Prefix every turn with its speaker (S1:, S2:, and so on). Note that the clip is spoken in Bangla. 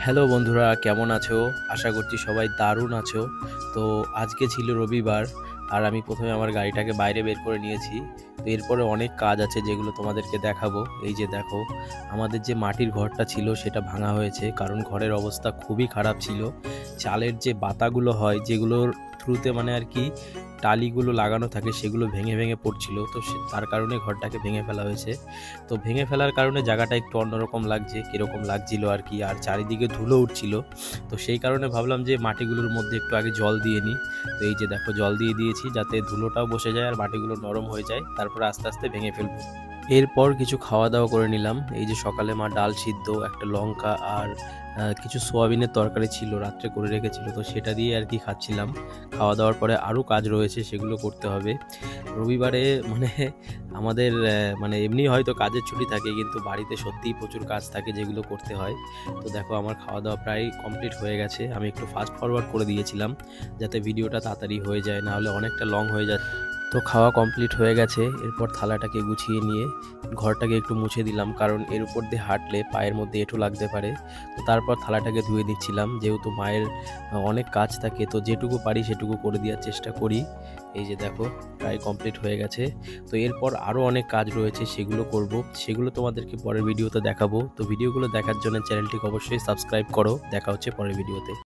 S1: হ্যালো বন্ধুরা, কেমন আছো? আশা করছি সবাই দারুণ আছো। তো আজকে ছিল রবিবার, আর আমি প্রথমে আমার গাড়িটাকে বাইরে বের করে নিয়েছি। তো এরপরে অনেক কাজ আছে যেগুলো তোমাদেরকে দেখাবো। এই যে দেখো, আমাদের যে মাটির ঘরটা ছিল সেটা ভাঙা হয়েছে, কারণ ঘরের অবস্থা খুবই খারাপ ছিল। চালের যে বাতাগুলো হয়, যেগুলোর থ্রুতে মানে আর কি টালিগুলো লাগানো থাকে, সেগুলো ভেঙে ভেঙে পড়ছিল। তো তার কারণে ঘরটাকে ভেঙে ফেলা হয়েছে। তো ভেঙে ফেলার কারণে জায়গাটা একটু অন্যরকম লাগছে, কীরকম লাগছিল আর কি, আর চারিদিকে ধুলো উঠছিল। তো সেই কারণে ভাবলাম যে মাটিগুলোর মধ্যে একটু আগে জল দিয়ে নিই। তো এই যে দেখো, জল দিয়ে দিয়েছি যাতে ধুলোটাও বসে যায় আর মাটিগুলো নরম হয়ে যায়, তারপরে আস্তে আস্তে ভেঙে ফেলবো। এরপর কিছু খাওয়া দাওয়া করে নিলাম। এই যে সকালে মা ডাল সিদ্ধ, একটা লঙ্কা আর কিছু সোয়াবিনের তরকারি ছিল, রাত্রে করে রেখেছিল, তো সেটা দিয়ে আর কি খাচ্ছিলাম। খাওয়া দাওয়ার পরে আরও কাজ রয়েছে, সেগুলো করতে হবে। রবিবারে মানে আমাদের মানে এমনি হয়তো কাজের ছুটি থাকে, কিন্তু বাড়িতে সত্যিই প্রচুর কাজ থাকে যেগুলো করতে হয়। তো দেখো, আমার খাওয়া দাওয়া প্রায় কমপ্লিট হয়ে গেছে। আমি একটু ফাস্ট ফরওয়ার্ড করে দিয়েছিলাম যাতে ভিডিওটা তাড়াতাড়ি হয়ে যায়, নাহলে অনেকটা লং হয়ে যায়। তো খাওয়া কমপ্লিট হয়ে গেছে। এরপর থালাটাকে গুছিয়ে নিয়ে ঘরটাকে একটু মুছে দিলাম, কারণ এর উপর দিয়ে হাঁটলে পায়ের মধ্যে এঁঠো লাগতে পারে। তো তারপর থালাটাকে ধুয়ে দিচ্ছিলাম, যেহেতু মায়ের অনেক কাজ থাকে, তো যেটুকু পারি সেটুকু করে দেওয়ার চেষ্টা করি। এই যে দেখো, প্রায় কমপ্লিট হয়ে গেছে। তো এরপর আরও অনেক কাজ রয়েছে, সেগুলো করব, সেগুলো তোমাদেরকে পরের ভিডিওতে দেখাবো। তো ভিডিওগুলো দেখার জন্য চ্যানেলটিকে অবশ্যই সাবস্ক্রাইব করো। দেখা হচ্ছে পরের ভিডিওতে।